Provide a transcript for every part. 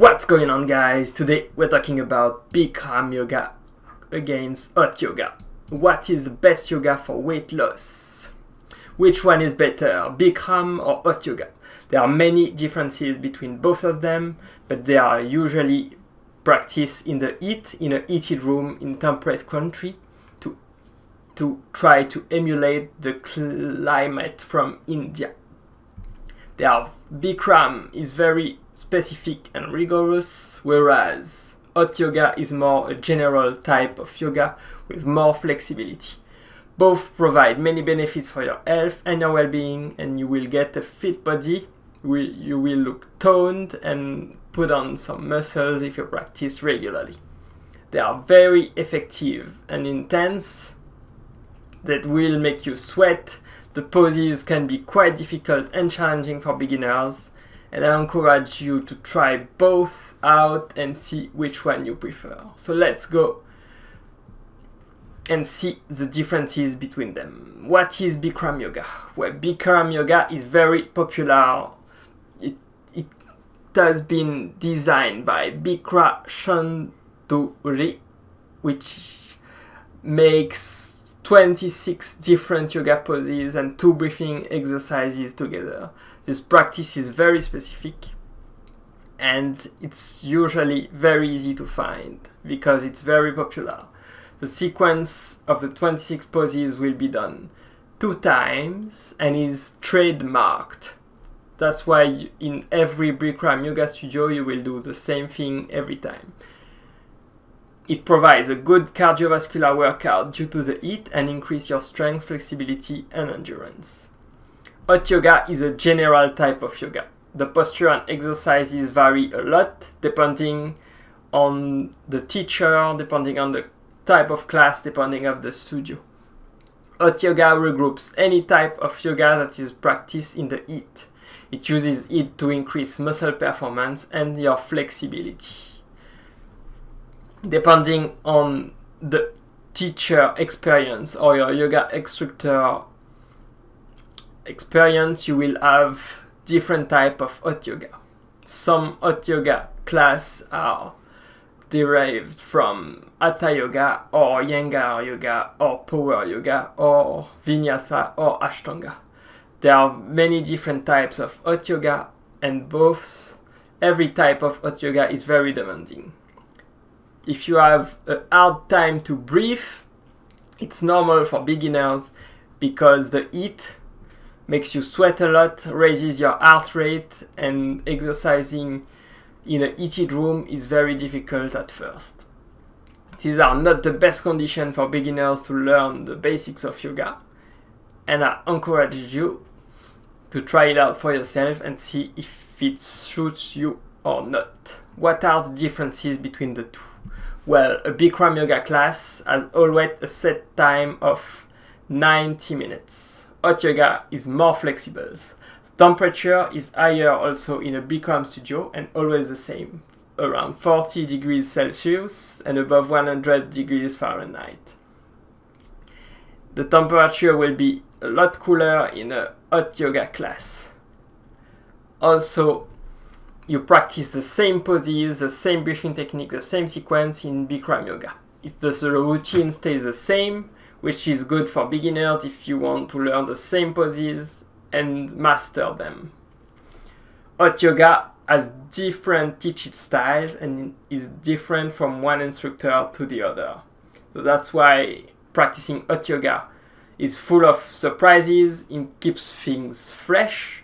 What's going on, guys? Today we're talking about Bikram yoga against hot yoga. What is the best yoga for weight loss? Which one is better, Bikram or hot yoga? There are many differences between both of them, but they are usually practiced in the heat, in a heated room in temperate country to try to emulate the climate from India. Bikram is very specific and rigorous, whereas hot yoga is more a general type of yoga with more flexibility. Both provide many benefits for your health and your well-being, and you will get a fit body. You will look toned and put on some muscles if you practice regularly. They are very effective and intense. That will make you sweat. The poses can be quite difficult and challenging for beginners, and I encourage you to try both out and see which one you prefer. So let's go and see the differences between them. What is Bikram yoga? Well, Bikram yoga is very popular. It has been designed by Bikram, which makes 26 different yoga poses and 2 breathing exercises together. This practice is very specific and it's usually very easy to find because it's very popular. The sequence of the 26 poses will be done 2 times and is trademarked. That's why in every Bikram yoga studio you will do the same thing every time. It provides a good cardiovascular workout due to the heat and increase your strength, flexibility and endurance. Hot yoga is a general type of yoga. The posture and exercises vary a lot depending on the teacher, depending on the type of class, depending on the studio. Hot yoga regroups any type of yoga that is practiced in the heat. It uses heat to increase muscle performance and your flexibility. Depending on the teacher experience or your yoga instructor experience, you will have different type of hot yoga. Some hot yoga class are derived from Hatha yoga or Iyengar yoga or power yoga or vinyasa or ashtanga. There are many different types of hot yoga, and every type of hot yoga is very demanding. If you have a hard time to breathe, it's normal for beginners because the heat makes you sweat a lot, raises your heart rate, and exercising in a heated room is very difficult at first. These are not the best conditions for beginners to learn the basics of yoga, and I encourage you to try it out for yourself and see if it suits you or not. What are the differences between the two? Well, a Bikram yoga class has always a set time of 90 minutes. Hot yoga is more flexible. The temperature is higher also in a Bikram studio and always the same, around 40 degrees Celsius and above 100 degrees Fahrenheit. The temperature will be a lot cooler in a hot yoga class. Also, you practice the same poses, the same breathing technique, the same sequence in Bikram yoga. If the routine stays the same, which is good for beginners if you want to learn the same poses and master them. Hot yoga has different teaching styles and is different from one instructor to the other. So that's why practicing hot yoga is full of surprises, it keeps things fresh,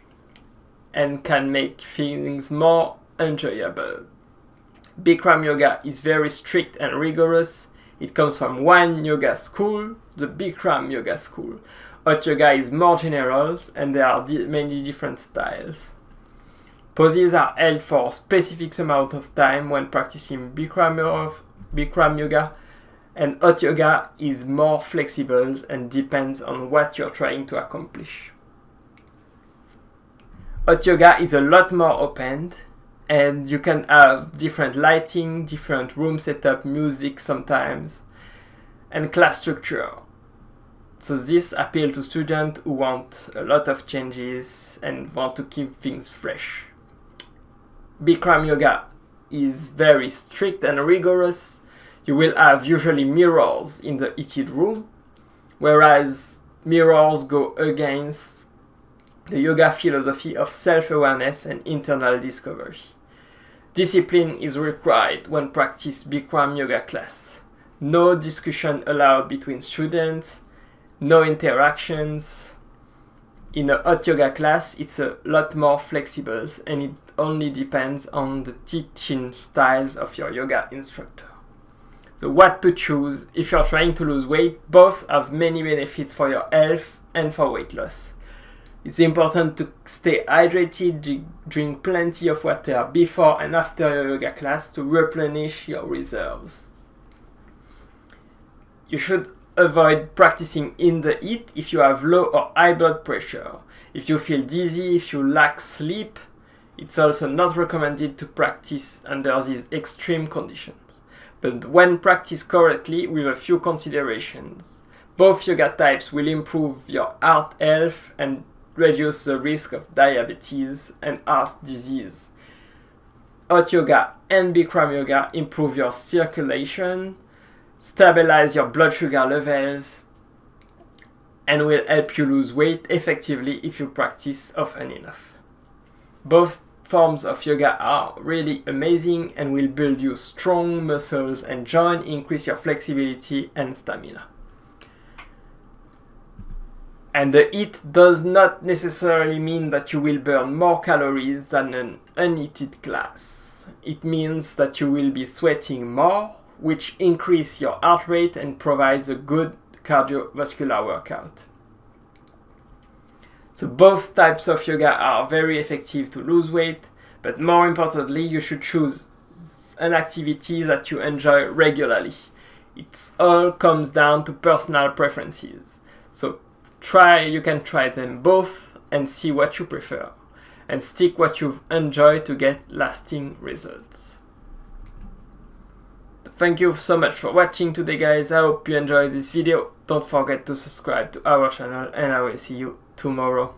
and can make things more enjoyable. Bikram yoga is very strict and rigorous. It comes from one yoga school, the Bikram yoga school. Hot yoga is more general and there are many different styles. Poses are held for a specific amount of time when practicing Bikram yoga, and hot yoga is more flexible and depends on what you're trying to accomplish. Hot yoga is a lot more open and you can have different lighting, different room setup, music sometimes, and class structure. So this appeals to students who want a lot of changes and want to keep things fresh. Bikram yoga is very strict and rigorous. You will have usually mirrors in the heated room, whereas mirrors go against the yoga philosophy of self-awareness and internal discovery. Discipline is required when practice Bikram yoga class. No discussion allowed between students, no interactions. In a hot yoga class, it's a lot more flexible and it only depends on the teaching styles of your yoga instructor. So what to choose if you're trying to lose weight? Both have many benefits for your health and for weight loss. It's important to stay hydrated, drink plenty of water before and after your yoga class to replenish your reserves. You should avoid practicing in the heat if you have low or high blood pressure. If you feel dizzy, if you lack sleep, it's also not recommended to practice under these extreme conditions. But when practiced correctly with a few considerations, both yoga types will improve your heart health and reduce the risk of diabetes and heart disease. Hot yoga and Bikram yoga improve your circulation, stabilize your blood sugar levels, and will help you lose weight effectively if you practice often enough. Both forms of yoga are really amazing and will build you strong muscles and joint, increase your flexibility and stamina. And the heat does not necessarily mean that you will burn more calories than an unheated class. It means that you will be sweating more, which increase your heart rate and provides a good cardiovascular workout. So both types of yoga are very effective to lose weight, but more importantly, you should choose an activity that you enjoy regularly. It all comes down to personal preferences. So you can try them both and see what you prefer, and stick what you enjoy to get lasting results. Thank you so much for watching today, guys. I hope you enjoyed this video. Don't forget to subscribe to our channel and I will see you tomorrow.